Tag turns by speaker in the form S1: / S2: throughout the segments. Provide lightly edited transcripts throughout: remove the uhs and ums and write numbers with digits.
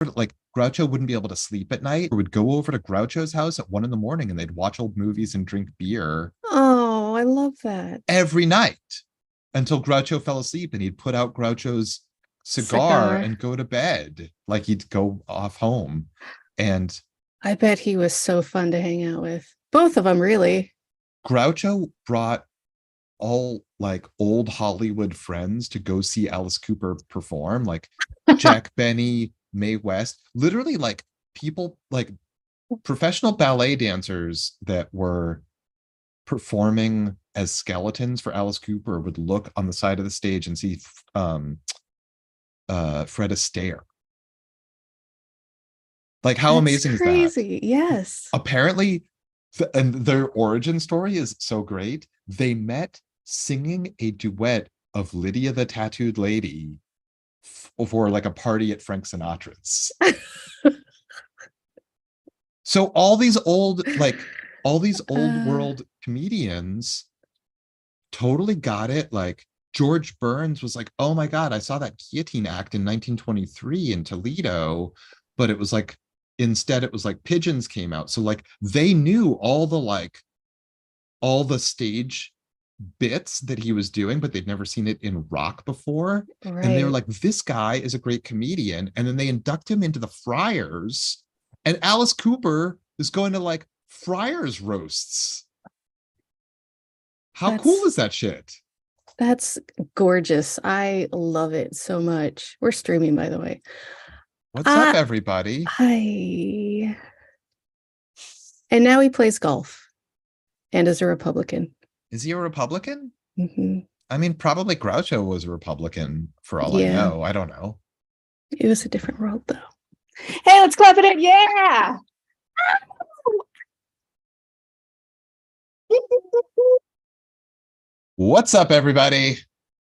S1: like Groucho wouldn't be able to sleep at night, or would go over to Groucho's house at 1 a.m. and they'd watch old movies and drink beer
S2: Oh, I love that.
S1: every night until Groucho fell asleep, and he'd put out Groucho's cigar
S2: Cigar.
S1: and go to bed. Like he'd go off home. And
S2: I bet he was so fun to hang out with. Both of them, really.
S1: Groucho brought all like old Hollywood friends to go see Alice Cooper perform, like Jack Benny, Mae West, literally like people like professional ballet dancers that were performing as skeletons for Alice Cooper would look on the side of the stage and see Fred Astaire. Like, how
S2: That's
S1: amazing is that?
S2: crazy. Yes.
S1: Apparently, and their origin story is so great. They met singing a duet of Lydia the Tattooed Lady for like a party at Frank Sinatra's. So all these old
S2: Uh,
S1: world comedians totally got it. Like George Burns was like, "Oh my God, I saw that guillotine act in 1923 in Toledo," but it was like instead it was like pigeons came out. So like they knew all the stage bits that he was doing, but they'd never seen it in rock before. And they were
S2: right.
S1: like, this guy is a great comedian. And then they induct him into the Friars, and Alice Cooper is going to like Friars roasts. How cool
S2: That's
S1: is that shit?
S2: that's gorgeous. I love it so much. We're streaming, by the way.
S1: What's up,
S2: I
S1: everybody?
S2: I and now he plays golf and is a Republican.
S1: Is he a Republican?
S2: Hmm.
S1: I mean, probably Groucho was a Republican for all I
S2: Yeah,
S1: know. I don't know.
S2: it was a different world though. Hey, let's clap it in. Yeah.
S1: What's up, everybody?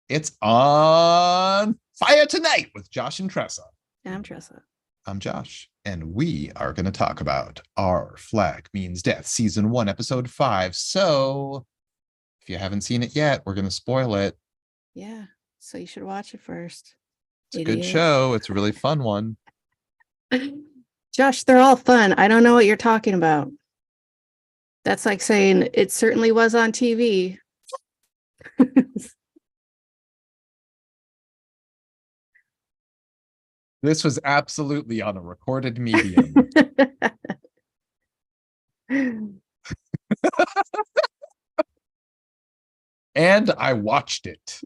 S1: It's on fire tonight with Josh and Tressa.
S2: I'm Tressa.
S1: I'm Josh, and we are going to talk about Our Flag Means Death, Season 1, Episode 5. So, if you haven't seen it yet, we're going to spoil it.
S2: Yeah. So you should watch it first,
S1: It's a good
S2: idiot.
S1: show. It's a really fun one.
S2: Josh, they're all fun. I don't know what you're talking about. That's like saying it certainly was on TV.
S1: This was absolutely on a recorded medium. And I watched it.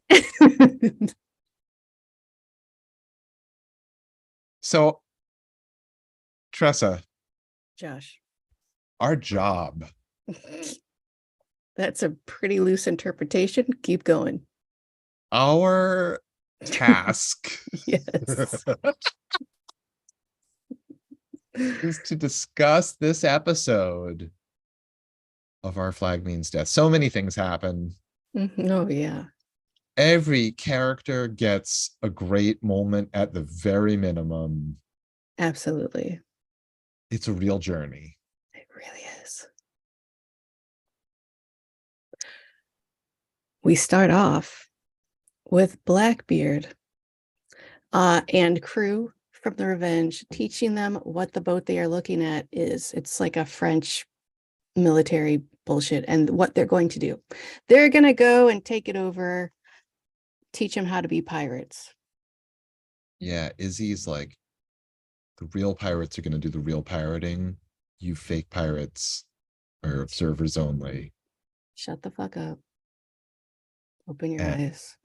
S1: So, Tressa,
S2: Josh.
S1: our job,
S2: That's a pretty loose interpretation. Keep going.
S1: our task
S2: Yes.
S1: is to discuss this episode of Our Flag Means Death. So many things happen.
S2: Oh, yeah.
S1: Every character gets a great moment at the very minimum.
S2: Absolutely.
S1: It's a real journey.
S2: It really is. We start off with Blackbeard and crew from the Revenge teaching them what the boat they are looking at is. It's like a French military bullshit and what they're going to do. They're going to go and take it over, teach them how to be pirates.
S1: Yeah, Izzy's like, the real pirates are going to do the real pirating. You fake pirates are observers only.
S2: Shut the fuck up. Open your
S1: And,
S2: eyes.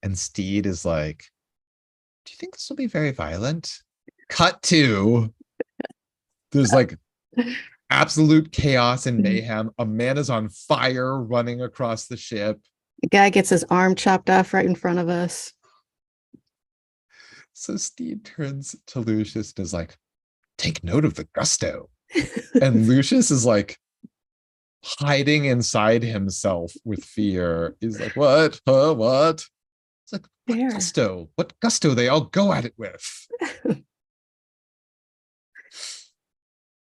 S1: and Steed is like, do you think this will be very violent? Cut to, there's like absolute chaos and mayhem. A man is on fire running across the ship.
S2: The guy gets his arm chopped off right in front of us.
S1: So Steed turns to Lucius and is like, take note of the gusto. And Lucius is like hiding inside himself with fear. He's like, what? Huh? What? It's like, what gusto? What gusto they all go at it with.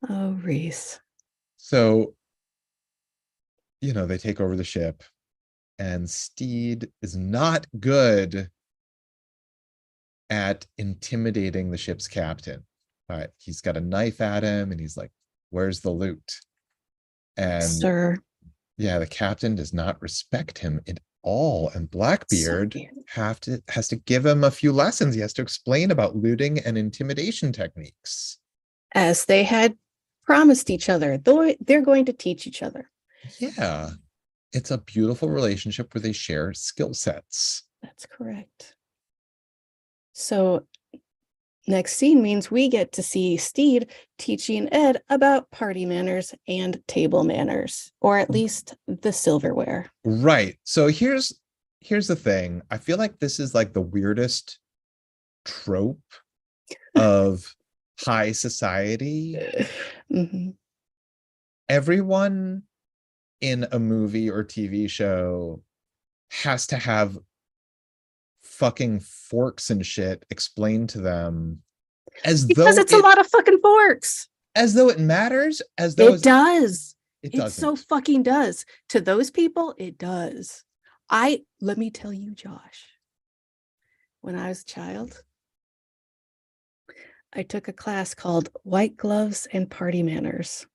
S2: Oh, Reese.
S1: So, they take over the ship, and Steed is not good at intimidating the ship's captain. All right, he's got a knife at him and he's like, where's the loot? And
S2: Sir.
S1: yeah, the captain does not respect him at all. And
S2: So
S1: Blackbeard
S2: weird.
S1: has to give him a few lessons. He has to explain about looting and intimidation techniques.
S2: As they had promised each other, though they're going to teach each other.
S1: Yeah, it's a beautiful relationship where they share skill sets.
S2: That's correct. So next scene means we get to see Steed teaching Ed about party manners and table manners, or at least the silverware.
S1: Right. So here's the thing. I feel like this is like the weirdest trope of high society.
S2: Mhm.
S1: Everyone in a movie or TV show has to have fucking forks and shit explained to them
S2: Because it's a lot of fucking forks.
S1: as though it matters,
S2: It does.
S1: it
S2: It so
S1: doesn't.
S2: fucking does. To those people, it does. Let me tell you, Josh, when I was a child, I took a class called White Gloves and Party Manners.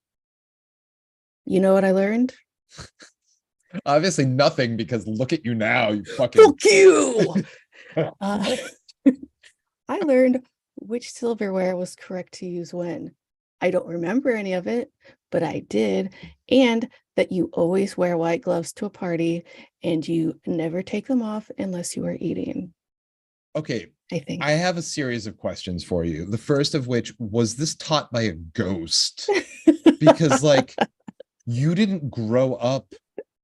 S2: You know what I learned?
S1: Obviously nothing, because look at you now, you fucking
S2: Fuck you. uh, I learned which silverware was correct to use when. I don't remember any of it, but I did. And that you always wear white gloves to a party and you never take them off unless you are eating.
S1: Okay,
S2: I think.
S1: I have a series of questions for you. The first of which, was this taught by a ghost? Because like, you didn't grow up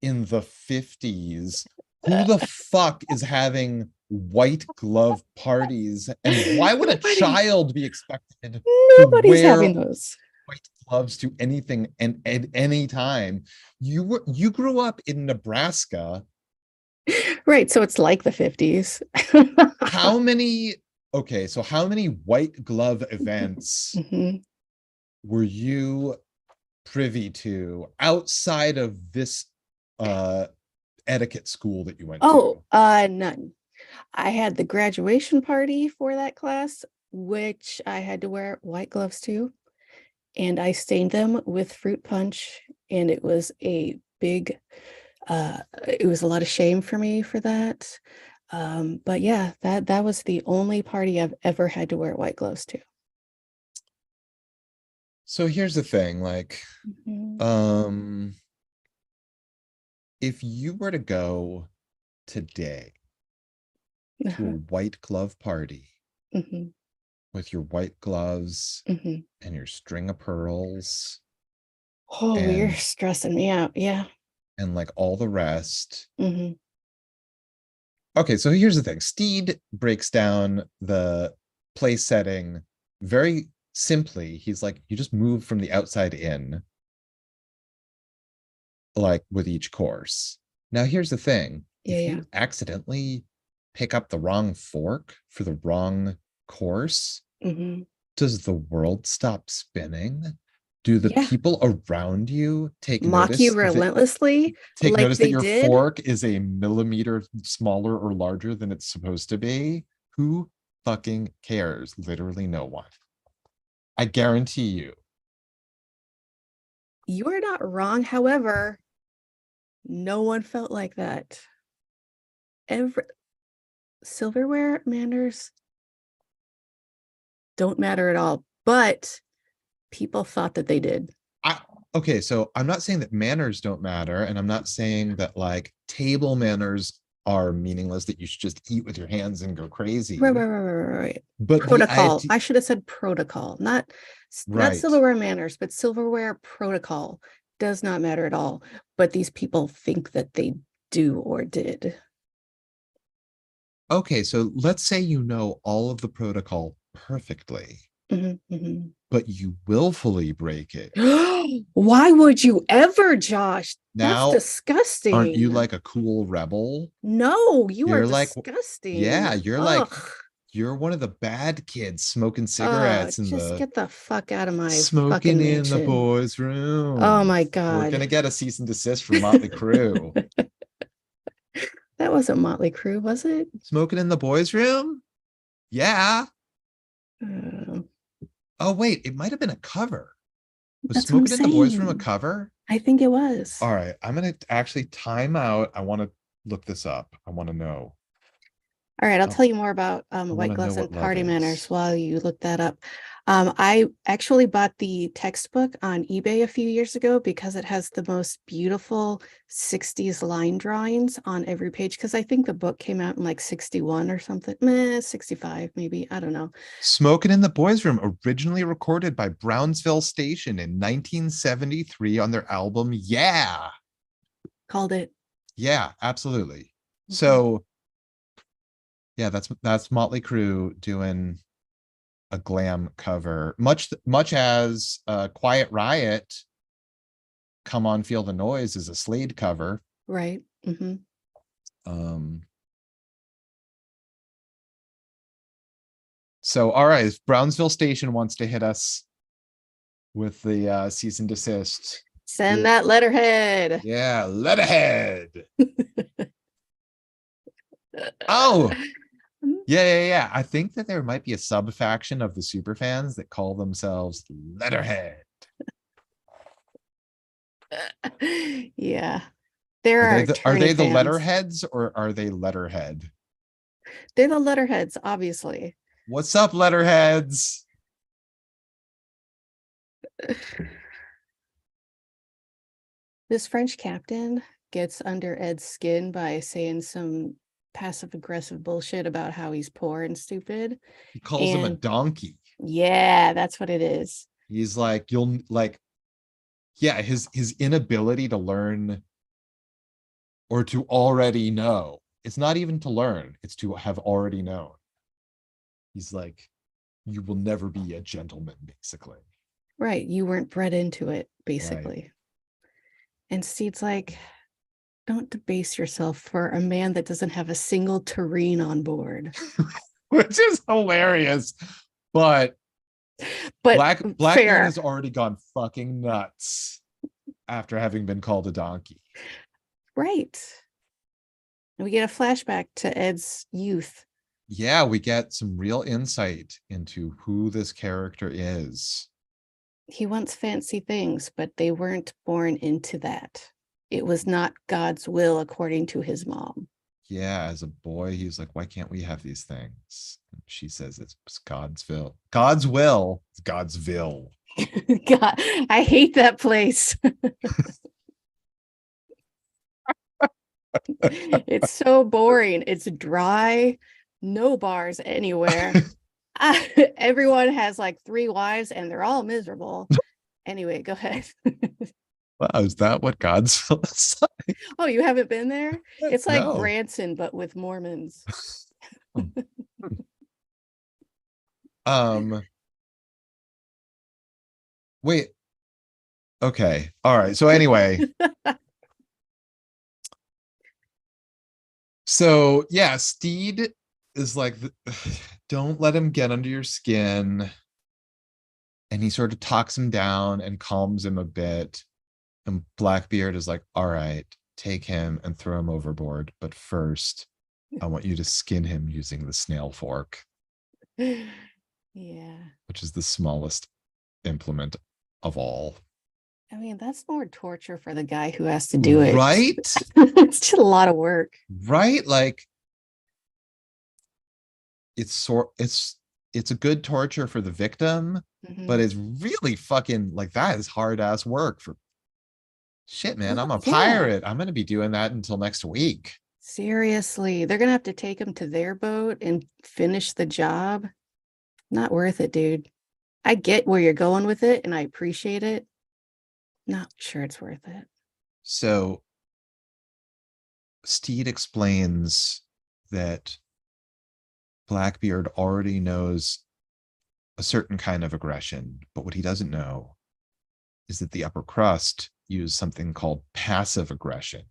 S1: in the 50s. Who the fuck is having white glove parties? And why would a child be expected to
S2: Nobody's
S1: wear
S2: having those.
S1: white gloves to anything and at any time? You grew up in Nebraska.
S2: Right. So it's like the 50s.
S1: How many okay, so how many white glove events
S2: Mhm.
S1: were you privy to outside of this etiquette school that you went
S2: Oh,
S1: to?
S2: none. I had the graduation party for that class, which I had to wear white gloves to, and I stained them with fruit punch, and it was it was a lot of shame for me for that. But yeah, that was the only party I've ever had to wear white gloves to.
S1: So here's the thing, like,
S2: Mhm.
S1: um, if you were to go today to a
S2: Uh-huh.
S1: white glove party
S2: Mhm.
S1: with your white gloves
S2: Mhm.
S1: and your string of pearls
S2: Oh, you're
S1: and
S2: stressing me out. Yeah.
S1: like all the rest.
S2: Mhm.
S1: Okay, so here's the thing. Steed breaks down the place setting very simply. He's like, you just move from the outside in, like with each course. Now, here's the thing.
S2: Yeah,
S1: If
S2: yeah.
S1: you accidentally pick up the wrong fork for the wrong course,
S2: Mhm.
S1: does the world stop spinning? Do the
S2: Yeah.
S1: people around you
S2: Mock you relentlessly
S1: take
S2: like
S1: notice that
S2: they
S1: your
S2: did.
S1: fork is a millimeter smaller or larger than it's supposed to be? Who fucking cares? Literally no one. I guarantee you.
S2: You are not wrong. However, no one felt like that. Every silverware manners don't matter at all, but people thought that they did.
S1: I, okay, so I'm not saying that manners don't matter, and I'm not saying that like table manners are meaningless, that you should just eat with your hands and go
S2: Right,
S1: crazy.
S2: right, right, right, right.
S1: But the
S2: Protocol.
S1: idea,
S2: I should have said protocol, not
S1: right.
S2: silverware manners, but silverware protocol does not matter at all. But these people think that they do or did.
S1: Okay, so let's say you know all of the protocol perfectly,
S2: Mhm, mhm.
S1: but you willfully break it.
S2: Why would you ever, Josh? That's
S1: Now, aren't you
S2: disgusting.
S1: like a cool rebel?
S2: No, you are
S1: You're like, yeah,
S2: disgusting. Ugh.
S1: you're one of the bad kids smoking
S2: Oh,
S1: cigarettes in
S2: just
S1: the
S2: get the fuck out of my
S1: smoking
S2: fucking
S1: in the
S2: mansion.
S1: boys'
S2: Oh
S1: room.
S2: my
S1: We're
S2: God.
S1: gonna get a cease and desist from Motley Crue.
S2: That wasn't Motley Crue, was it?
S1: Smoking in the boys' room? Yeah.
S2: Uh,
S1: Oh, wait, it might have been a cover. Was
S2: That's what I'm
S1: Smoking in the Boys Room a
S2: saying.
S1: cover?
S2: I think it was.
S1: All right, I'm gonna actually time out. I want to look this up. I want to know.
S2: All right, I'll
S1: I,
S2: tell you more about
S1: I want
S2: White
S1: to know
S2: Gloves
S1: what
S2: and
S1: love
S2: Party Manners
S1: is.
S2: while you look that up. I actually bought the textbook on eBay a few years ago because it has the most beautiful 60s line drawings on every page. Because I think the book came out in like 61 or something, 65 maybe. I don't know.
S1: Smoking in the Boys Room, originally recorded by Brownsville Station in 1973 on their album Yeah.
S2: Called it.
S1: Yeah, absolutely.
S2: Mhm.
S1: So yeah, that's Motley Crue doing a glam cover, much as Quiet Riot, Come On Feel the Noise is a Slade cover.
S2: Right.
S1: Um, so all right, if Brownsville Station wants to hit us with the cease and desist.
S2: Send
S1: Do
S2: that letterhead.
S1: yeah, letterhead. Oh, yeah. I think that there might be a sub faction of the super fans that call themselves Letterhead.
S2: Yeah. There
S1: Are they
S2: are
S1: are they
S2: attorney
S1: the
S2: fans.
S1: letterheads or are they letterhead?
S2: They're the letterheads, obviously.
S1: What's up, letterheads?
S2: This French captain gets under Ed's skin by saying some passive aggressive bullshit about how he's poor and stupid.
S1: He calls him a
S2: And
S1: donkey.
S2: yeah, that's what it is.
S1: He's like, you'll like, yeah, his inability to learn or to already know. It's not even to learn, it's to have already known. He's like, you will never be a gentleman, basically.
S2: Right. You weren't bred into it,
S1: Right.
S2: basically. And Steed's like, don't debase yourself for a man that doesn't have a single tureen on board.
S1: Which is hilarious. But
S2: But
S1: Blackbeard
S2: fair.
S1: has already gone fucking nuts after having been called a donkey.
S2: Right. And we get a flashback to Ed's youth.
S1: Yeah, we get some real insight into who this character is.
S2: He wants fancy things, but they weren't born into that. It was not God's will according to his mom.
S1: Yeah, as a boy, he was like, why can't we have these things? And she says it's God's will. God's will. It's God's will.
S2: God, I hate that place. It's so boring. It's dry, no bars anywhere. Everyone has like 3 wives and they're all miserable. Anyway, go ahead.
S1: Wow, is that what God's will is
S2: Oh, you haven't been there?
S1: like?
S2: It's like
S1: No.
S2: Branson, but with Mormons.
S1: um, wait. Okay. All right. So anyway, so yeah, Steed is like, don't let him get under your skin. And he sort of talks him down and calms him a bit. And Blackbeard is like, all right, take him and throw him overboard. But first, I want you to skin him using the snail fork,
S2: Yeah.
S1: which is the smallest implement of all.
S2: I mean, that's more torture for the guy who has to do it.
S1: Right?
S2: It's just a lot of work.
S1: Right? Like it's a good torture for the victim, but
S2: Mhm.
S1: it's really fucking like that is hard ass work for shit, man. I'm
S2: Well,
S1: a
S2: yeah.
S1: pirate. I'm gonna be doing that until next week.
S2: Seriously, they're gonna have to take him to their boat and finish the job. Not worth it, dude. I get where you're going with it and I appreciate it. Not sure it's worth it.
S1: So Steed explains that Blackbeard already knows a certain kind of aggression, but what he doesn't know is that the upper crust use something called passive aggression,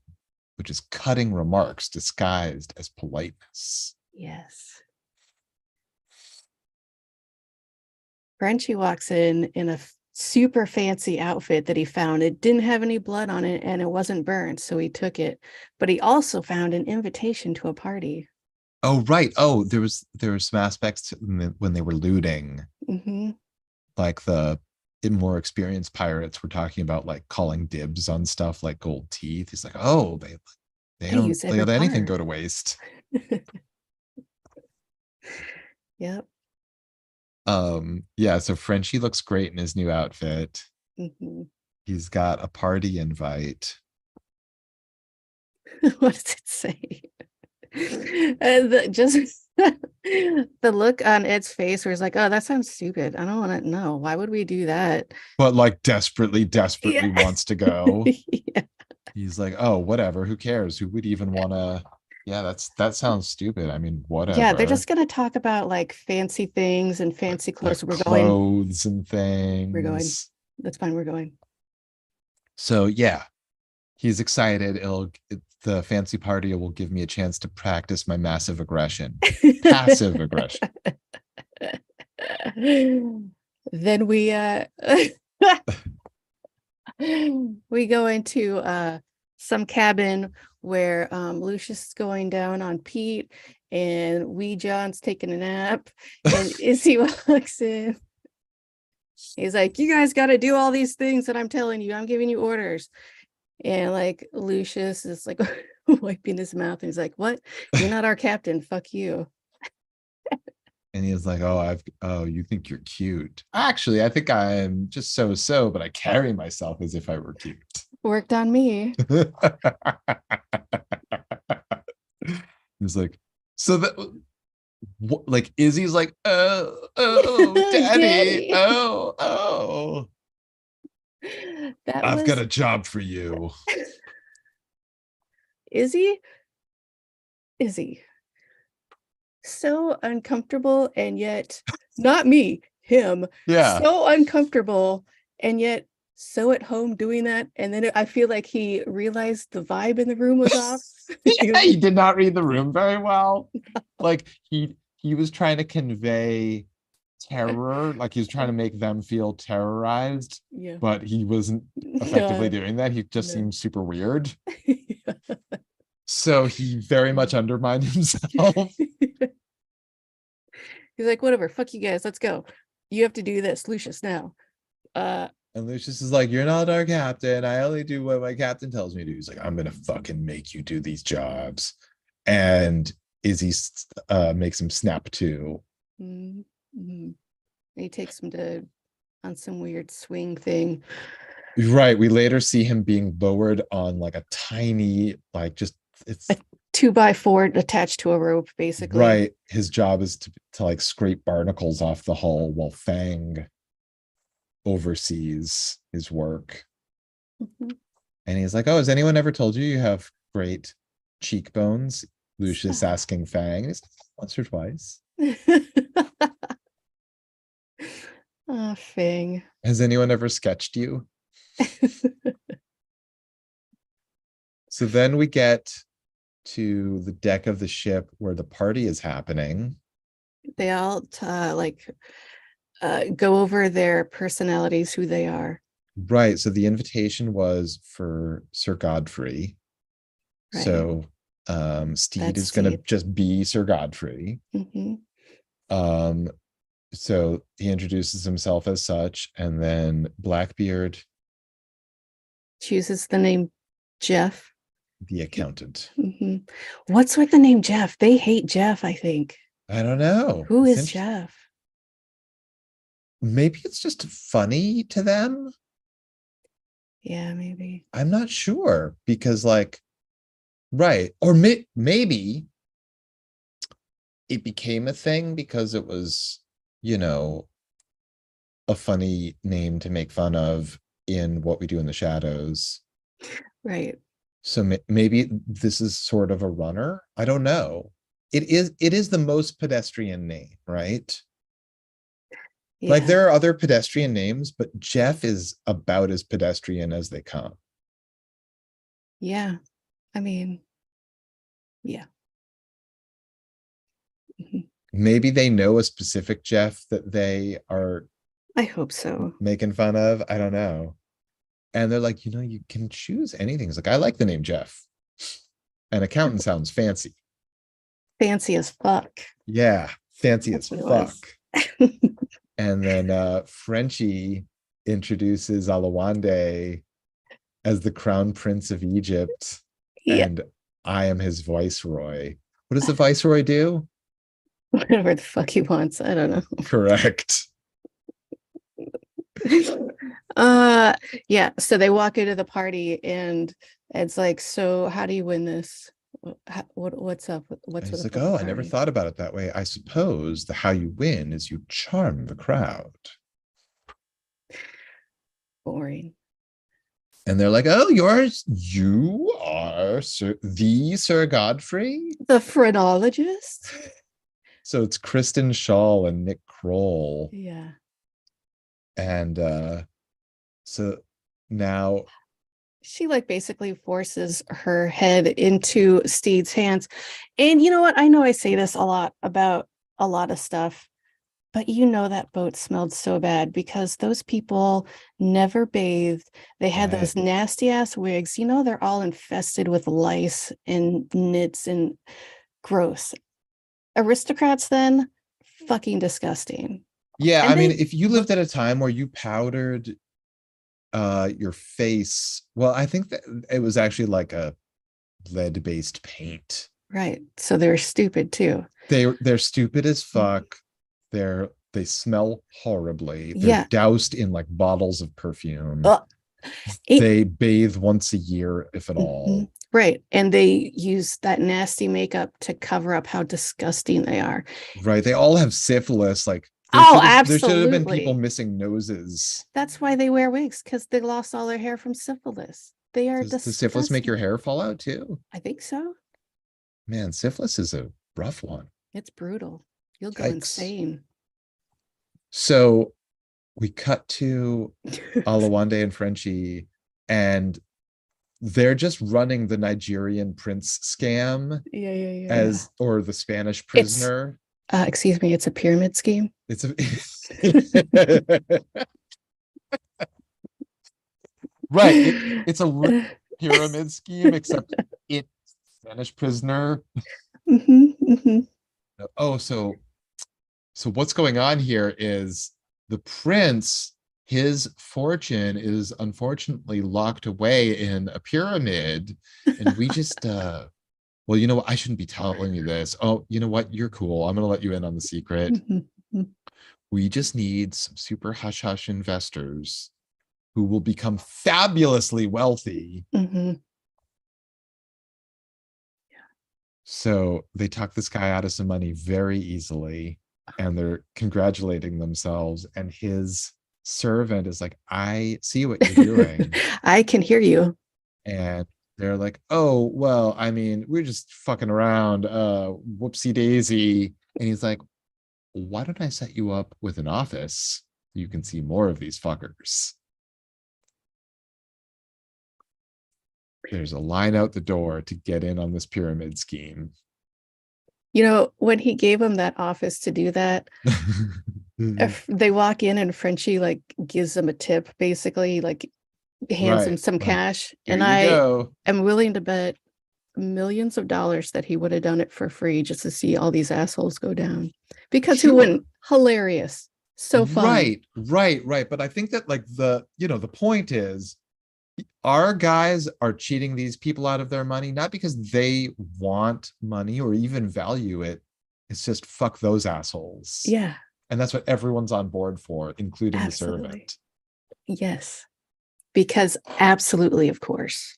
S1: which is cutting remarks disguised as politeness.
S2: Yes. Frenchie walks in a super fancy outfit that he found. It didn't have any blood on it and it wasn't burned, so he took it. But he also found an invitation to a party.
S1: Oh, right. Oh, there was some aspects when they were looting.
S2: Hmm.
S1: like the more experienced pirates were talking about like calling dibs on stuff like gold teeth. He's like, oh, they
S2: They
S1: don't
S2: use every
S1: let anything go
S2: part.
S1: to waste.
S2: Yep.
S1: Yeah, so Frenchie looks great in his new outfit.
S2: Hmm.
S1: He's got a party invite.
S2: What does it say? Just the look on its face where it's like, oh, that sounds stupid. I don't want to know. Why would we do that?
S1: But like desperately,
S2: Yeah.
S1: desperately wants to go.
S2: Yeah.
S1: He's like, oh, whatever, who cares? Who would even want to? Yeah, that sounds stupid. I mean,
S2: Yeah, they're
S1: whatever.
S2: just gonna talk about like fancy things and fancy
S1: The
S2: clothes.
S1: clothes and
S2: We're going.
S1: things.
S2: That's fine, we're going.
S1: So yeah, he's excited. The fancy party will give me a chance to practice my massive aggression, passive aggression.
S2: Then we go into some cabin where Lucius is going down on Pete and Wee John's taking a nap and Izzy walks in. He's like, you guys got to do all these things that I'm telling you. I'm giving you orders. And like Lucius is like wiping his mouth and he's like, what? You're not our captain. Fuck you.
S1: And he's like, oh, you think you're cute. Actually, I think I'm just so, but I carry myself as if I were cute.
S2: Worked on me.
S1: He's like, so that like Izzy's like, oh, daddy,
S2: Daddy.
S1: oh,
S2: That
S1: I've got
S2: was
S1: a job for you.
S2: Izzy. Izzy. So uncomfortable and yet not me, him.
S1: Yeah.
S2: So uncomfortable and yet so at home doing that. And then I feel like he realized the vibe in the room was off.
S1: Yeah, he did not read the room very well. Like he was trying to convey terror, like he was trying to make them feel terrorized,
S2: Yeah.
S1: but he wasn't effectively
S2: No,
S1: doing that. He just
S2: no.
S1: seemed super weird. So he very much undermined himself.
S2: He's like, whatever, fuck you guys, let's go. You have to do this, Lucius, now.
S1: And Lucius is like, you're not our captain. I only do what my captain tells me to do. He's like, I'm gonna fucking make you do these jobs. And Izzy makes him snap to.
S2: Mm-hmm. He takes him to on some weird swing thing.
S1: Right. We later see him being lowered on like a tiny, like just it's
S2: A 2x4 attached to a rope, basically.
S1: right. His job is to like scrape barnacles off the hull while Fang oversees his work.
S2: Mm-hmm.
S1: And he's like, oh, has anyone ever told you you have great cheekbones? Lucius asking Fang. And he's like, once or twice.
S2: Oh, Fang.
S1: Has anyone ever sketched you? So then we get to the deck of the ship where the party is happening.
S2: They all go over their personalities, who they are.
S1: Right. So the invitation was for Sir Godfrey.
S2: Right.
S1: So Steed
S2: That's
S1: is going to
S2: Steed.
S1: just be Sir Godfrey.
S2: Mm-hmm.
S1: So he introduces himself as such, and then Blackbeard
S2: Chooses the name Jeff.
S1: the accountant.
S2: Mm-hmm. What's with the name Jeff? They hate Jeff, I think.
S1: I don't know.
S2: Who is Jeff?
S1: Maybe it's just funny to them.
S2: Yeah, maybe.
S1: I'm not sure because, like, right. Or maybe it became a thing because it was, you know, a funny name to make fun of in What We Do in the Shadows.
S2: Right.
S1: So maybe this is sort of a runner. I don't know. It is the most pedestrian name, right?
S2: Yeah.
S1: Like there are other pedestrian names, but Jeff is about as pedestrian as they come.
S2: Yeah. I mean, yeah. Mm-hmm.
S1: Maybe they know a specific Jeff that they are
S2: I hope so.
S1: making fun of. I don't know. And they're like, you can choose anything. It's like, I like the name Jeff. An accountant sounds fancy.
S2: Fancy as fuck.
S1: Yeah, fancy
S2: That's
S1: as
S2: what it
S1: fuck. And then Frenchie introduces Alawande as the crown prince of Egypt,
S2: Yeah,
S1: and I am his viceroy. What does the viceroy do?
S2: whatever the fuck he wants. I don't
S1: Correct.
S2: know. uh yeah, so they walk into the party and it's like, so how do you win this? What's up? What's
S1: And
S2: with
S1: he's
S2: the
S1: like,
S2: fucking
S1: oh, I never
S2: party?
S1: thought about it that way. I suppose the how you win is you charm the crowd.
S2: Boring.
S1: And they're like, oh, you are the Sir Godfrey.
S2: The phrenologist?
S1: So it's Kristen Shaw and Nick Kroll.
S2: Yeah.
S1: And so now,
S2: She like basically forces her head into Steed's hands. And you know what? I know I say this a lot about a lot of stuff, but you know that boat smelled so bad because those people never bathed. They had
S1: right.
S2: those nasty ass wigs. You know, they're all infested with lice and nits and gross. Aristocrats then, fucking disgusting.
S1: Yeah,
S2: And
S1: I mean,
S2: they
S1: if you lived
S2: look
S1: at a time where you powdered your face, well, I think that it was actually like a lead-based paint.
S2: right. So they're stupid too.
S1: They're stupid as fuck. They smell horribly. They're
S2: Yeah.
S1: doused in like bottles of perfume.
S2: Ugh. It,
S1: They bathe once a year, if at
S2: mhm.
S1: all.
S2: Right. And they use that nasty makeup to cover up how disgusting they are.
S1: Right. They all have syphilis. Like
S2: Oh,
S1: there should have been people
S2: absolutely.
S1: missing noses.
S2: That's why they wear wigs, because they lost all their hair from syphilis. They are
S1: Does syphilis make
S2: disgusting.
S1: your hair fall out too?
S2: I think so.
S1: Man, syphilis is a rough one.
S2: It's brutal. You'll go
S1: Yikes.
S2: insane.
S1: So we cut to
S2: Yeah,
S1: Alawande and Frenchie, and they're just running the Nigerian prince scam
S2: yeah, yeah, yeah.
S1: as or the Spanish
S2: It's
S1: prisoner.
S2: excuse me, it's a pyramid scheme.
S1: It's a right. It's a pyramid scheme, except it's Spanish prisoner.
S2: Mhm, mhm.
S1: Oh, so what's going on here is the prince, his fortune is unfortunately locked away in a pyramid, and we just well, you know what? I shouldn't be telling you this. Oh, you know what? You're cool. I'm gonna let you in on the secret.
S2: Mhm, mhm,
S1: We just need some super hush hush investors who will become fabulously wealthy.
S2: mhm.
S1: So they talk this guy out of some money very easily, and they're congratulating themselves. And his servant is like, I see what you're doing.
S2: I can hear you.
S1: And they're like, oh, well, I mean, we're just fucking around. Whoopsie daisy. And he's like, why don't I set you up with an office? You can see more of these fuckers. There's a line out the door to get in on this pyramid scheme.
S2: You know, when he gave him that office to do that, if they walk in and Frenchie like gives them a tip, basically, like hands him
S1: Right.
S2: some
S1: Like,
S2: cash.
S1: here
S2: And
S1: you
S2: I
S1: go.
S2: am willing to bet millions of dollars that he would have done it for free just to see all these assholes go down. Because who
S1: Sure.
S2: wouldn't? Hilarious. So fun.
S1: Right. But I think that like the point is our guys are cheating these people out of their money, not because they want money or even value it. It's just fuck those assholes.
S2: Yeah,
S1: And that's what everyone's on board for, including the
S2: absolutely.
S1: servant.
S2: Yes. Because absolutely, of course.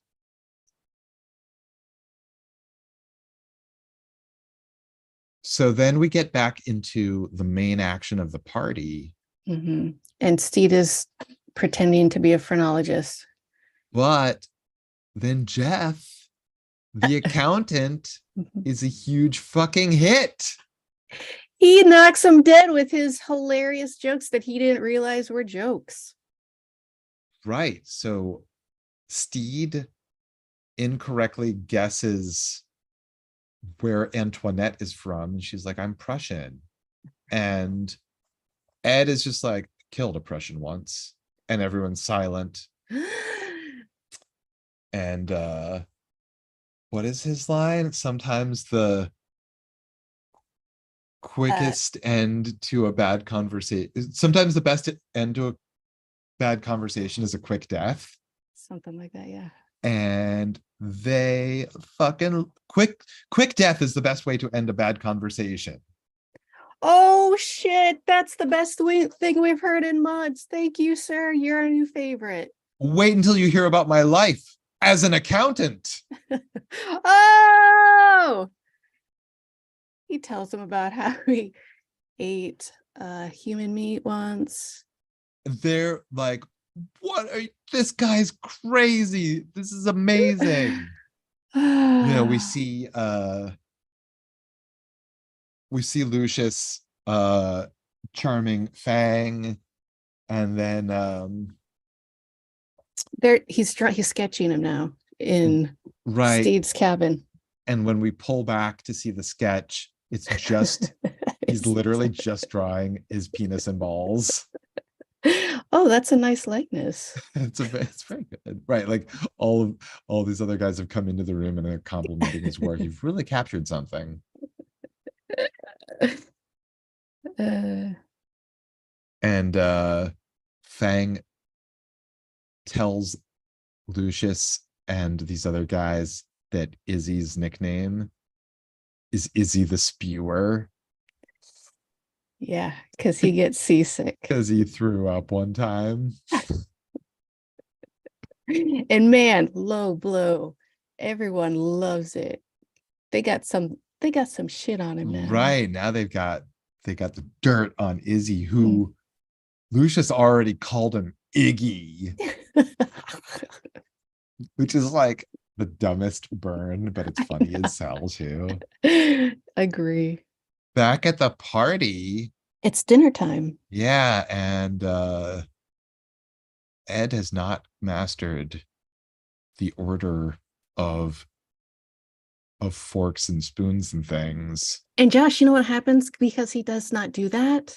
S1: So then we get back into the main action of the party.
S2: Mhm. And Steed is pretending to be a phrenologist.
S1: But then Jeff, the accountant, is a huge fucking hit.
S2: He knocks him dead with his hilarious jokes that he didn't realize were jokes.
S1: Right. So Steed incorrectly guesses where Antoinette is from. And she's like, I'm Prussian. And Ed is just like, killed a Prussian once. And everyone's silent. And what is his line? Sometimes
S2: Uh,
S1: quickest end to a bad conversation. Sometimes the best end to a bad conversation is a quick death.
S2: Something like that, yeah.
S1: And they fucking quick death is the best way to end a bad conversation.
S2: Oh shit, that's the best thing we've heard in months. Thank you, sir. You're a new favorite.
S1: Wait until you hear about my life as an accountant.
S2: Oh, he tells him about how he ate human meat once.
S1: They're like, what are you, this guy's crazy. This is amazing. You know, we see Lucius charming Fang, and then
S2: There he's sketching him now in
S1: right.
S2: Steve's cabin.
S1: And when we pull back to see the sketch, it's just he's literally just drawing his penis and balls.
S2: Oh, that's a nice likeness.
S1: It's very good. Right. Like all these other guys have come into the room and they're complimenting his work. You've really captured something.
S2: Uh,
S1: And Fang tells Lucius and these other guys that Izzy's nickname is Izzy the Spewer.
S2: yeah, because he gets seasick.
S1: Because he threw up one time.
S2: And man, low blow. Everyone loves it. They got some shit on him now.
S1: Right. Now they got the dirt on Izzy, who Lucius already called him Iggy, which is like the dumbest burn, but it's funny as hell too.
S2: Agree.
S1: Back at the party,
S2: It's dinner time.
S1: yeah, and Ed has not mastered the order of forks and spoons and things.
S2: And Josh, you know what happens because he does not do that?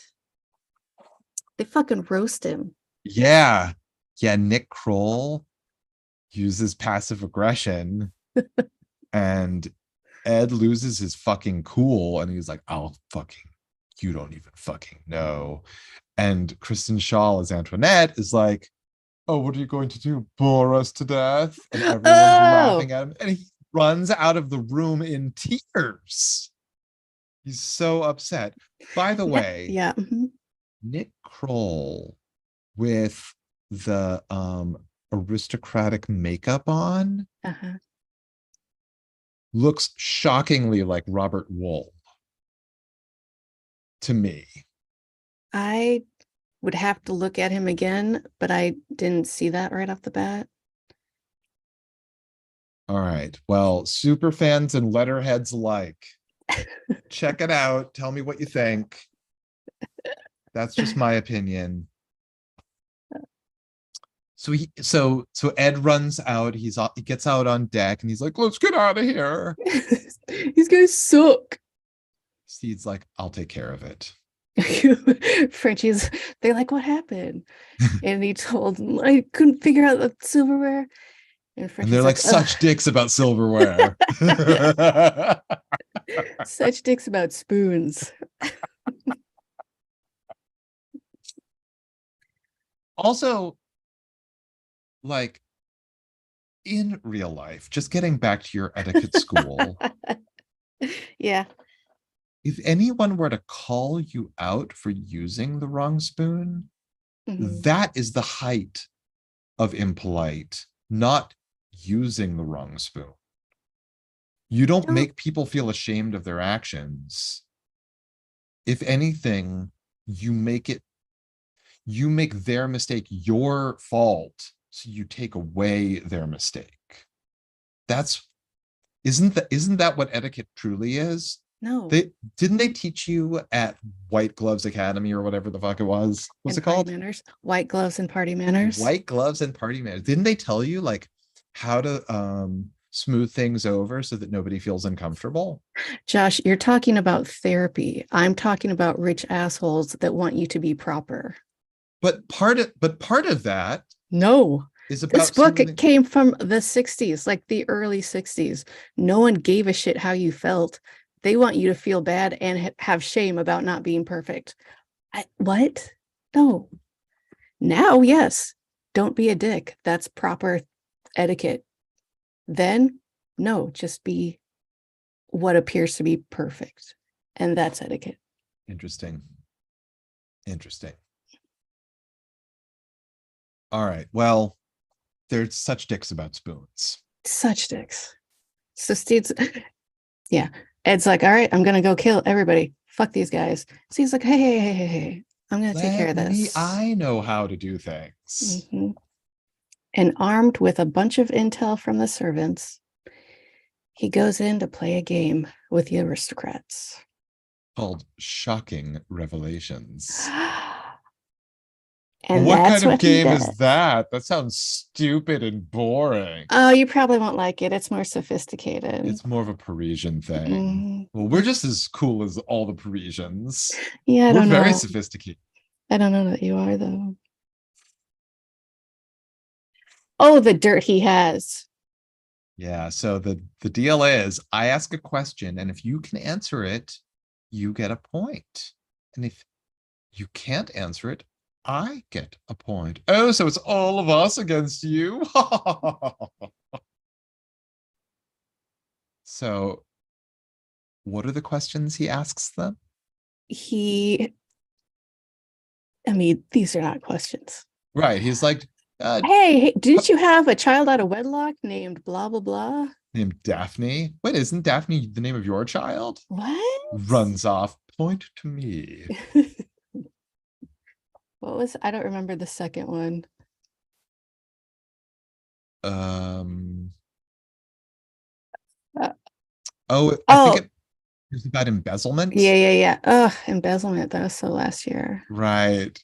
S2: They fucking roast him.
S1: Yeah. Yeah, Nick Kroll uses passive aggression and Ed loses his fucking cool and he's like, I'll fucking, you don't even fucking know. And Kristen Shaw as Antoinette is like, oh, what are you going to do? Bore us to death? And everyone's laughing at him. And he runs out of the room in tears. He's so upset. By the way,
S2: yeah.
S1: Nick Kroll with the aristocratic makeup on looks shockingly like Robert Wool to me.
S2: I would have to look at him again, but I didn't see that right off the bat.
S1: All right. Well, super fans and letterheads alike, check it out. Tell me what you think. That's just my opinion. So Ed runs out. He gets out on deck and he's like, let's get out of here.
S2: These guys suck.
S1: Steed's like, I'll take care of it.
S2: Frenchie's, they're like, what happened? And he told them, I couldn't figure out the silverware.
S1: And they're like such dicks about silverware.
S2: Such dicks about spoons.
S1: Also, like in real life, just getting back to your etiquette school.
S2: Yeah.
S1: If anyone were to call you out for using the wrong spoon, that is the height of impolite, not using the wrong spoon. You don't make people feel ashamed of their actions. If anything, you make their mistake your fault, so you take away their mistake. Isn't that what etiquette truly is?
S2: No.
S1: Didn't they teach you at White Gloves Academy or whatever the fuck it was? What's it called?
S2: Manners. White Gloves and Party Manners.
S1: White Gloves and Party Manners. Didn't they tell you like how to smooth things over so that nobody feels uncomfortable?
S2: Josh, you're talking about therapy. I'm talking about rich assholes that want you to be proper.
S1: But part of that
S2: is about this book came from the 60s, like the early 60s. No one gave a shit how you felt. They want you to feel bad and have shame about not being perfect. What? No. Now, yes, don't be a dick. That's proper etiquette. Then, no, just be what appears to be perfect. And that's etiquette.
S1: Interesting. Interesting. All right. Well, there's such dicks about spoons.
S2: Such dicks. So Steve's, yeah. Ed's like, all right, I'm going to go kill everybody. Fuck these guys. Steve's like, hey, I'm going to take care of this.
S1: I know how to do things.
S2: Mm-hmm. And armed with a bunch of intel from the servants, he goes in to play a game with the aristocrats.
S1: Called Shocking Revelations.
S2: And
S1: what
S2: that's
S1: kind of
S2: what he
S1: game
S2: does.
S1: is that? That sounds stupid and boring.
S2: Oh, you probably won't like it. It's more sophisticated.
S1: It's more of a Parisian thing. Well, we're just as cool as all the Parisians.
S2: Yeah,
S1: we're very sophisticated.
S2: I don't know that you are, though. Oh, the dirt he has.
S1: Yeah, so the deal is I ask a question, and if you can answer it, you get a point. And if you can't answer it, I get a point. Oh, so it's all of us against you. So what are the questions he asks them?
S2: I mean, these are not questions.
S1: Right. He's like,
S2: hey, didn't you have a child out of wedlock named blah, blah, blah?
S1: Named Daphne? Wait, isn't Daphne the name of your child?
S2: What?
S1: Runs off. Point to me.
S2: I don't remember the second one.
S1: I think it was about embezzlement.
S2: Yeah. Ugh, embezzlement. That was so last year.
S1: Right.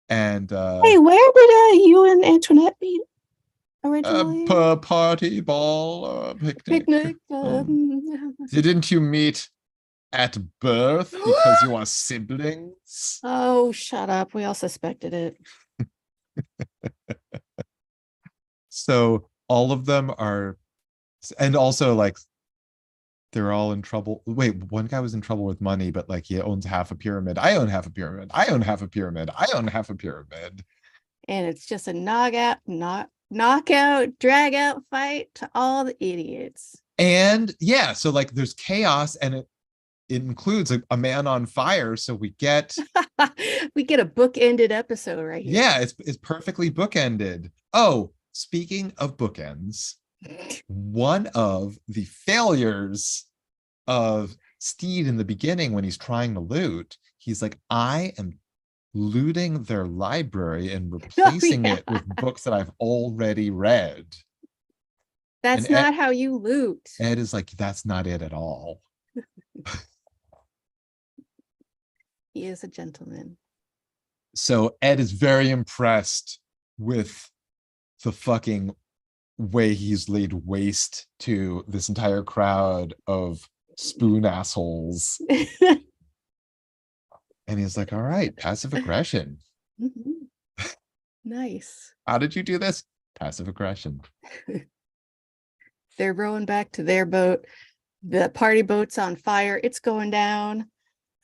S1: And
S2: hey, where did you and Antoinette meet originally?
S1: Party ball, picnic. Didn't you meet at birth because you are siblings?
S2: Oh, shut up. We all suspected it.
S1: So all of them are, and also like they're all in trouble. Wait, one guy was in trouble with money, but like he owns half a pyramid. I own half a pyramid. I own half a pyramid. I own half a pyramid.
S2: And it's just a knockout, drag out fight to all the idiots.
S1: And yeah, so like there's chaos, and it includes a man on fire. So we get
S2: a bookended episode right here.
S1: Yeah, it's perfectly bookended. Oh, speaking of bookends, one of the failures of Steed in the beginning when he's trying to loot, he's like, I am looting their library and replacing it with books that I've already read.
S2: That's not how you loot.
S1: Ed is like, that's not it at all.
S2: He is a gentleman.
S1: So Ed is very impressed with the fucking way he's laid waste to this entire crowd of spoon assholes. And he's like, all right, passive aggression.
S2: Nice.
S1: How did you do this? Passive aggression.
S2: They're rowing back to their boat. The party boat's on fire. It's going down.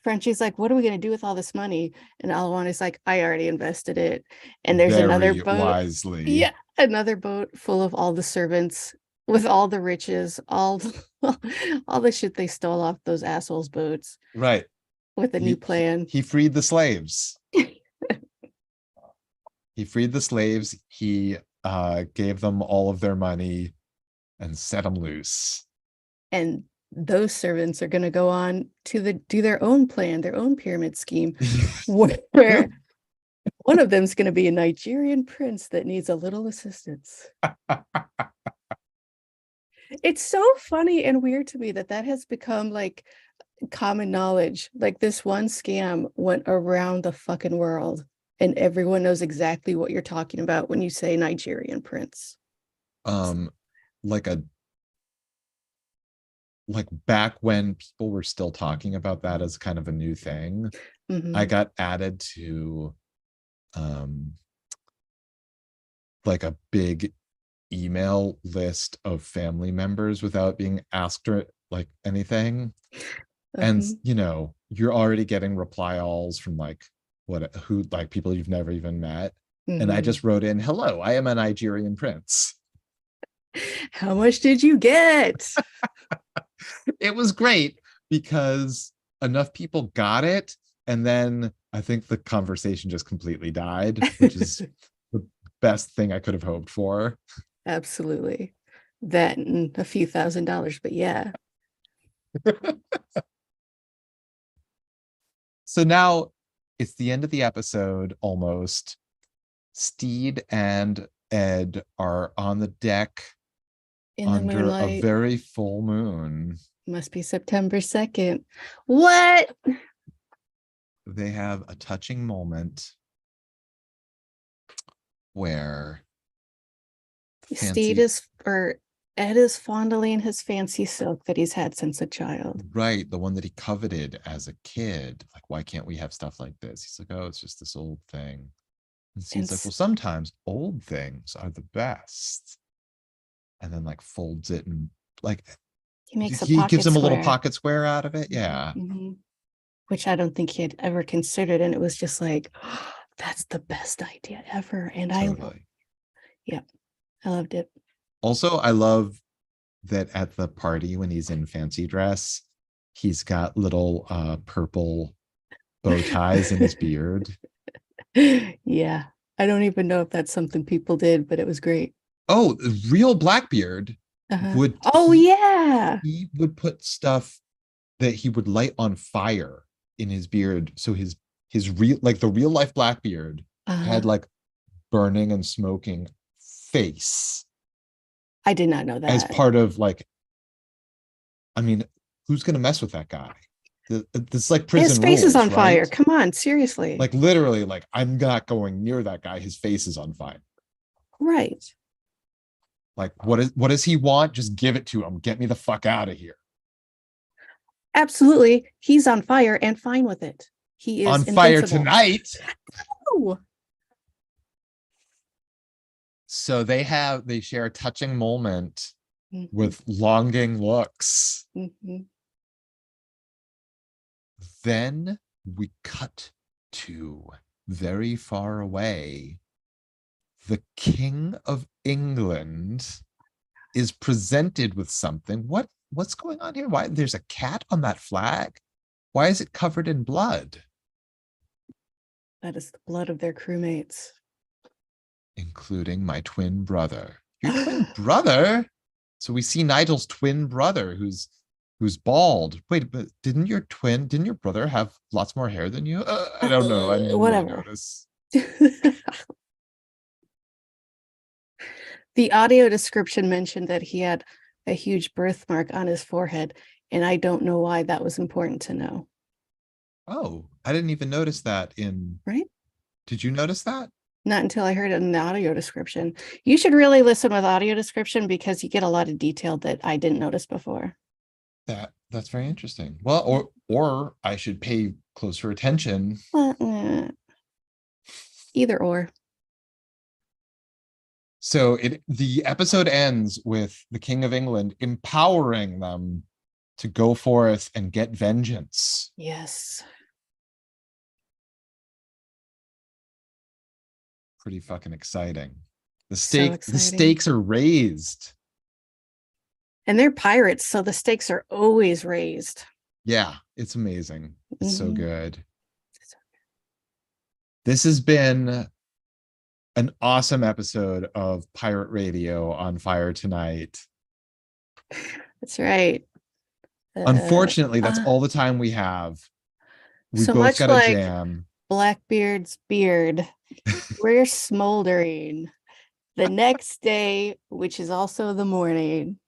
S2: Frenchie's like, what are we going to do with all this money? And Alawani's like, I already invested it. And there's another boat.
S1: Wisely.
S2: Yeah, another boat full of all the servants with all the riches, all the shit they stole off those assholes' boats.
S1: Right.
S2: With a new plan.
S1: He freed the slaves. He freed the slaves. He gave them all of their money and set them loose.
S2: And those servants are going to go on to do their own plan, their own pyramid scheme, where one of them is going to be a Nigerian prince that needs a little assistance. It's so funny and weird to me that has become like common knowledge. Like this one scam went around the fucking world and everyone knows exactly what you're talking about when you say Nigerian prince.
S1: Like back when people were still talking about that as kind of a new thing, I got added to like a big email list of family members without being asked like anything. And
S2: Mhm,
S1: you know, you're already getting reply alls from like what who like people you've never even met. And I
S2: mhm.
S1: just wrote in, hello, I am a Nigerian prince.
S2: How much did you get?
S1: It was great because enough people got it. And then I think the conversation just completely died, which is the best thing I could have hoped for.
S2: Absolutely. That and a few $1,000s, but yeah.
S1: So now it's the end of the episode almost. Steed and Ed are on the deck
S2: In the
S1: under a
S2: moonlight.
S1: very full moon.
S2: Must be September 2nd. What?
S1: They have a touching moment where
S2: Steed
S1: fancy,
S2: is, or Ed is fondling his fancy silk that he's had since a child.
S1: right, the one that he coveted as a kid. Like, why can't we have stuff like this? He's like, oh, it's just this old thing. And
S2: And
S1: Steed's like, well, sometimes old things are the best. And then like folds it and like
S2: he makes a
S1: he gives
S2: pocket
S1: him a little
S2: square,
S1: pocket square out of it. Yeah,
S2: which I don't think he had ever considered. And it was just like, oh, that's the best idea ever. And
S1: totally.
S2: yep, I loved it.
S1: Also, I love that at the party when he's in fancy dress, he's got little purple bow ties in his beard.
S2: Yeah, I don't even know if that's something people did, but it was great.
S1: Oh, real Blackbeard
S2: Uh-huh.
S1: would
S2: Oh, yeah.
S1: he would put stuff that he would light on fire in his beard. So his real like the real life Blackbeard
S2: Uh-huh.
S1: had like burning and smoking face
S2: I did not know
S1: as
S2: that.
S1: part of like, I mean, who's gonna mess with that guy? This like
S2: His
S1: prison
S2: face is
S1: rules,
S2: on
S1: right?
S2: fire. Come on, seriously.
S1: Like literally, like I'm not going near that guy. His face is on fire.
S2: Right.
S1: Like, what does he want? Just give it to him. Get me the fuck out of here.
S2: Absolutely. He's on fire and fine with it. He is
S1: On fire
S2: invincible.
S1: tonight.
S2: Oh.
S1: So they share a touching moment
S2: Mhm,
S1: with longing looks.
S2: mhm.
S1: Then we cut to very far away. The King of England is presented with something. What's going on here? Why there's a cat on that flag? Why is it covered in blood?
S2: That is the blood of their crewmates.
S1: Including my twin brother. Your twin brother? So we see Nigel's twin brother who's bald. Wait, but didn't your brother have lots more hair than you? I don't know. I didn't really
S2: Whatever.
S1: notice.
S2: The audio description mentioned that he had a huge birthmark on his forehead, and I don't know why that was important to know.
S1: Oh, I didn't even notice that in.
S2: Right?
S1: Did you notice that?
S2: Not until I heard it in the audio description. You should really listen with audio description because you get a lot of detail that I didn't notice before.
S1: That's very interesting. Well, or I should pay closer attention.
S2: Either or.
S1: So the episode ends with the King of England empowering them to go forth and get vengeance.
S2: Yes.
S1: Pretty fucking exciting.
S2: So
S1: The
S2: exciting.
S1: stakes are raised.
S2: And they're pirates, so the stakes are always raised.
S1: Yeah, it's amazing. It's so
S2: Mhm.
S1: good. This has been an awesome episode of Pirate Radio on Fire Tonight.
S2: That's right.
S1: Unfortunately, that's
S2: Uh,
S1: all the time we have. We
S2: so
S1: both
S2: much
S1: got a
S2: like
S1: jam.
S2: Blackbeard's beard, we're smoldering the next day, which is also the morning.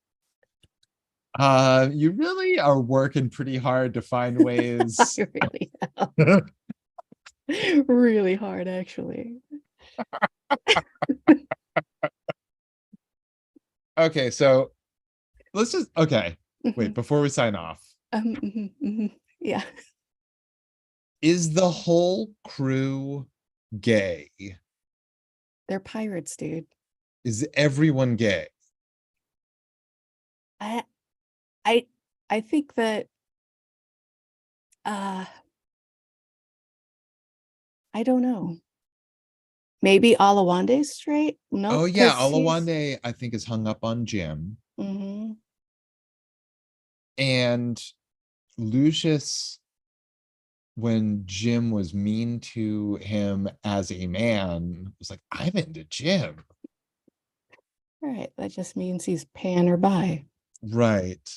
S1: You really are working pretty hard to find
S2: I
S1: ways.
S2: really am. Really hard, actually.
S1: Okay, so let's just okay. Wait,
S2: Mhm.
S1: before we sign off,
S2: Yeah.
S1: is the whole crew gay?
S2: They're pirates, dude.
S1: Is everyone gay?
S2: I I I think that uh I don't know. Maybe Alawande's straight?
S1: Oh
S2: Nope,
S1: yeah,
S2: because he's
S1: Olawande, I think, is hung up on Jim.
S2: mhm.
S1: And Lucius, when Jim was mean to him as a man, was like, I'm into Jim.
S2: Right. That just means he's pan or bi.
S1: Right.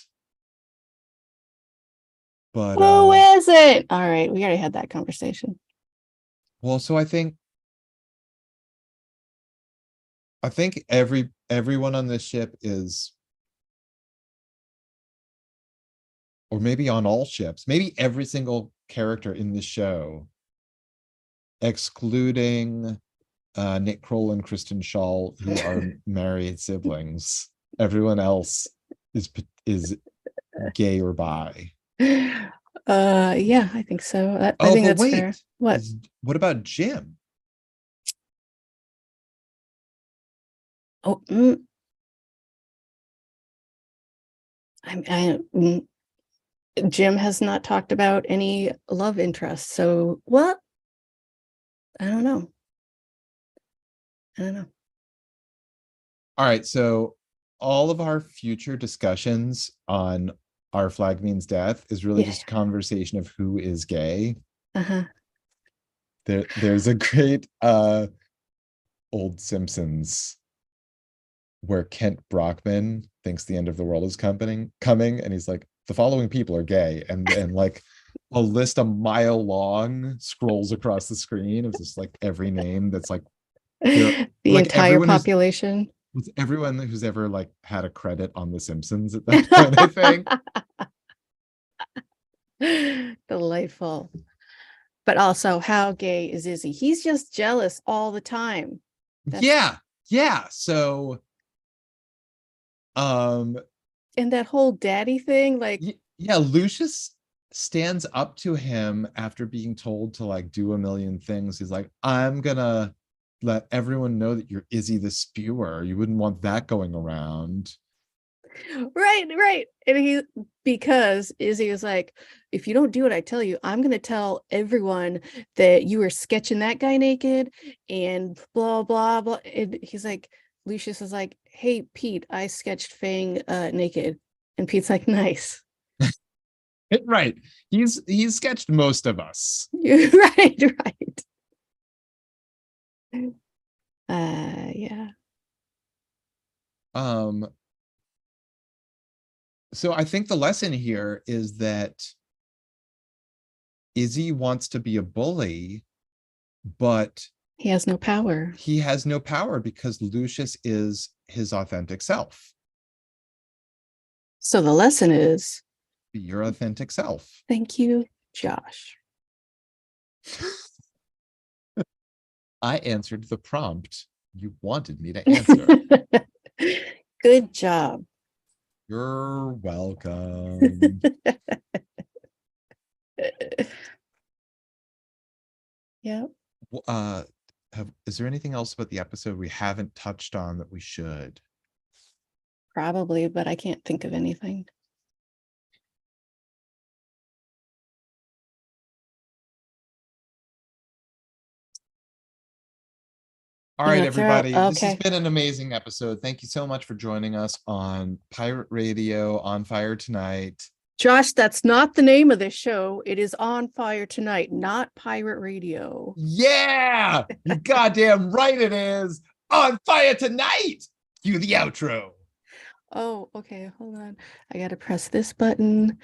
S1: But
S2: Who is it? All right, we already had that conversation.
S1: well, so I think everyone on this ship is, or maybe on all ships, maybe every single character in the show, excluding Nick Kroll and Kristen Shaw, who are married siblings. Everyone else is gay or bi.
S2: Yeah, I think so. I
S1: Oh,
S2: think
S1: but
S2: that's fair.
S1: wait,
S2: What?
S1: is what about Jim?
S2: Oh, Jim has not talked about any love interest. So what? I don't know. I don't know.
S1: All right, so all of our future discussions on Our Flag Means Death is really
S2: Yeah.
S1: just a conversation of who is gay.
S2: Uh-huh.
S1: There's a great old Simpsons where Kent Brockman thinks the end of the world is coming, and he's like, the following people are gay, and like a list a mile long scrolls across the screen of just like every name that's like they're
S2: The
S1: like
S2: entire population.
S1: everyone who's ever like had a credit on The Simpsons at that point, I think.
S2: Delightful. But also, how gay is Izzy? He's just jealous all the time. That's
S1: Yeah, yeah. So um
S2: and that whole daddy thing, like,
S1: yeah, Lucius stands up to him after being told to like do a million things. He's like, I'm gonna let everyone know that you're Izzy the Spewer. You wouldn't want that going around.
S2: right. And he because Izzy was like, if you don't do what I tell you, I'm gonna tell everyone that you were sketching that guy naked and blah blah blah. And he's like, Lucius is like, hey Pete, I sketched Fang naked. And Pete's like, nice.
S1: Right. He's sketched most of us.
S2: Right. Yeah.
S1: Um, so I think the lesson here is that Izzy wants to be a bully, but
S2: He has no power.
S1: he has no power because Lucius is his authentic self.
S2: So the lesson is
S1: Be your authentic self.
S2: thank you, Josh.
S1: I answered the prompt you wanted me to answer.
S2: Good job.
S1: You're welcome.
S2: Yeah,
S1: Uh, is there anything else about the episode we haven't touched on that we should?
S2: probably, but I can't think of anything.
S1: All
S2: You
S1: right,
S2: gonna throw out?
S1: everybody. This has
S2: Okay.
S1: been an amazing episode. Thank you so much for joining us on Pirate Radio On Fire Tonight.
S2: Josh, that's not the name of this show. It is On Fire Tonight, not Pirate Radio.
S1: Yeah, you goddamn right it is. On Fire Tonight. Cue the outro.
S2: Oh, okay. Hold on. I gotta press this button.